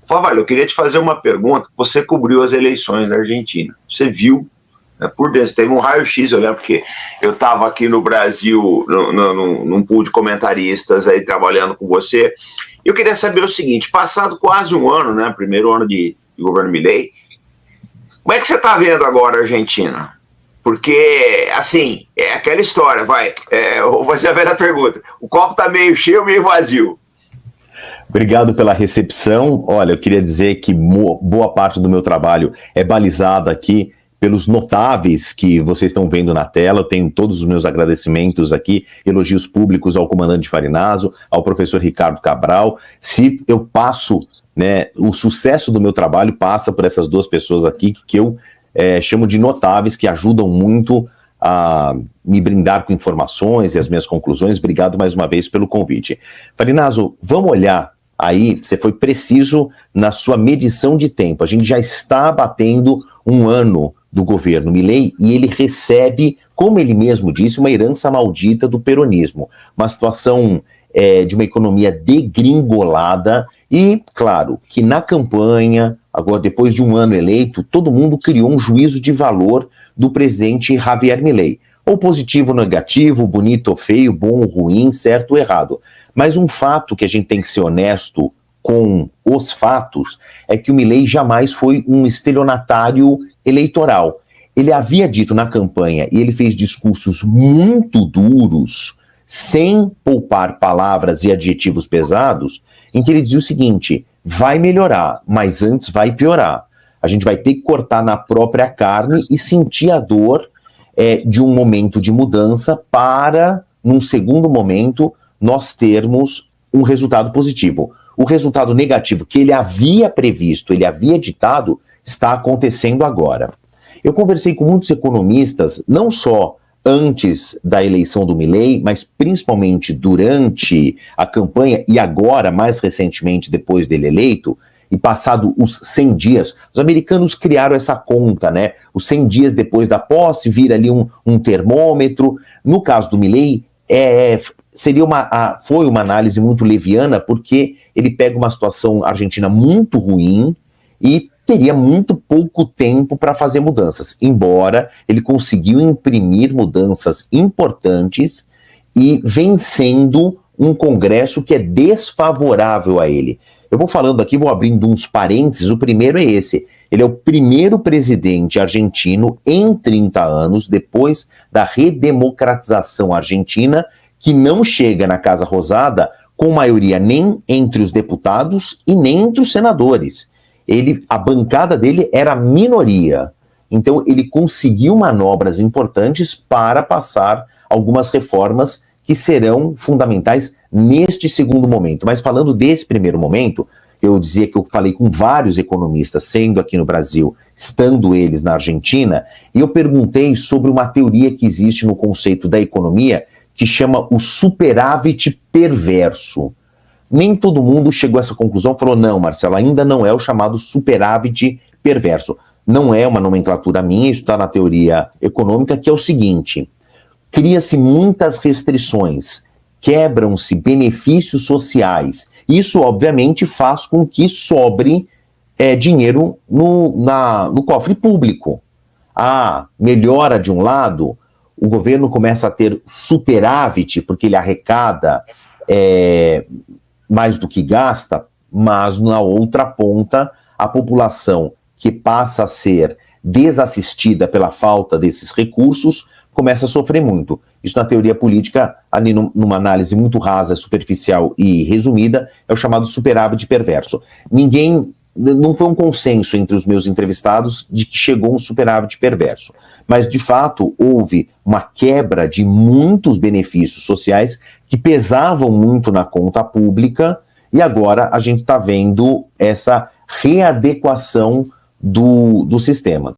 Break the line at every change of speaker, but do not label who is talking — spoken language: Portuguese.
Fábio, eu queria te fazer uma pergunta. Você cobriu as eleições da Argentina. Você viu, né, por dentro, teve um raio-x, eu lembro, porque eu estava aqui no Brasil, num pool de comentaristas aí trabalhando com você. Eu queria saber o seguinte: passado quase um ano, né, primeiro ano de governo Milei, como é que você está vendo agora a Argentina? Porque, assim, é aquela história, vou fazer a velha pergunta: o copo está meio cheio ou meio vazio?
Obrigado pela recepção. Olha, eu queria dizer que boa parte do meu trabalho é balizada aqui pelos notáveis que vocês estão vendo na tela. Eu tenho todos os meus agradecimentos aqui, elogios públicos ao comandante Farinazo, ao professor Ricardo Cabral. Se eu passo, né, o sucesso do meu trabalho passa por essas duas pessoas aqui, que eu chamo de notáveis, que ajudam muito a me brindar com informações e as minhas conclusões. Obrigado mais uma vez pelo convite. Farinazo, vamos olhar aí, você foi preciso na sua medição de tempo. A gente já está batendo um ano do governo Milei e ele recebe, como ele mesmo disse, uma herança maldita do peronismo. Uma situação de uma economia degringolada e, claro, que na campanha, agora depois de um ano eleito, todo mundo criou um juízo de valor do presidente Javier Milei. Ou positivo ou negativo, bonito ou feio, bom ou ruim, certo ou errado. Mas um fato que a gente tem que ser honesto com os fatos é que o Milei jamais foi um estelionatário eleitoral. Ele havia dito na campanha, e ele fez discursos muito duros, sem poupar palavras e adjetivos pesados, em que ele dizia o seguinte: vai melhorar, mas antes vai piorar. A gente vai ter que cortar na própria carne e sentir a dor de um momento de mudança para, num segundo momento, nós termos um resultado positivo. O resultado negativo que ele havia previsto, ele havia ditado, está acontecendo agora. Eu conversei com muitos economistas, não só antes da eleição do Milei, mas principalmente durante a campanha e agora, mais recentemente, depois dele eleito, e passado os 100 dias, os americanos criaram essa conta, né? Os 100 dias depois da posse, vira ali um termômetro. No caso do Milei, foi uma análise muito leviana, porque ele pega uma situação argentina muito ruim e teria muito pouco tempo para fazer mudanças, embora ele conseguiu imprimir mudanças importantes e vencendo um Congresso que é desfavorável a ele. Eu vou falando aqui, vou abrindo uns parênteses. O primeiro é esse: ele é o primeiro presidente argentino em 30 anos, depois da redemocratização argentina, que não chega na Casa Rosada com maioria nem entre os deputados e nem entre os senadores. A bancada dele era minoria. Então ele conseguiu manobras importantes para passar algumas reformas que serão fundamentais neste segundo momento. Mas falando desse primeiro momento, eu dizia que eu falei com vários economistas, sendo aqui no Brasil, estando eles na Argentina, e eu perguntei sobre uma teoria que existe no conceito da economia, que chama o superávit perverso. Nem todo mundo chegou a essa conclusão e falou: não, Marcelo, ainda não é o chamado superávit perverso. Não é uma nomenclatura minha, isso está na teoria econômica, que é o seguinte: cria-se muitas restrições, quebram-se benefícios sociais. Isso, obviamente, faz com que sobre dinheiro no cofre público. Melhora de um lado, o governo começa a ter superávit, porque ele arrecada mais do que gasta, mas na outra ponta, a população que passa a ser desassistida pela falta desses recursos começa a sofrer muito. Isso na teoria política, ali numa análise muito rasa, superficial e resumida, é o chamado superávit perverso. Não foi um consenso entre os meus entrevistados de que chegou um superávit perverso, mas de fato houve uma quebra de muitos benefícios sociais que pesavam muito na conta pública, e agora a gente está vendo essa readequação do sistema.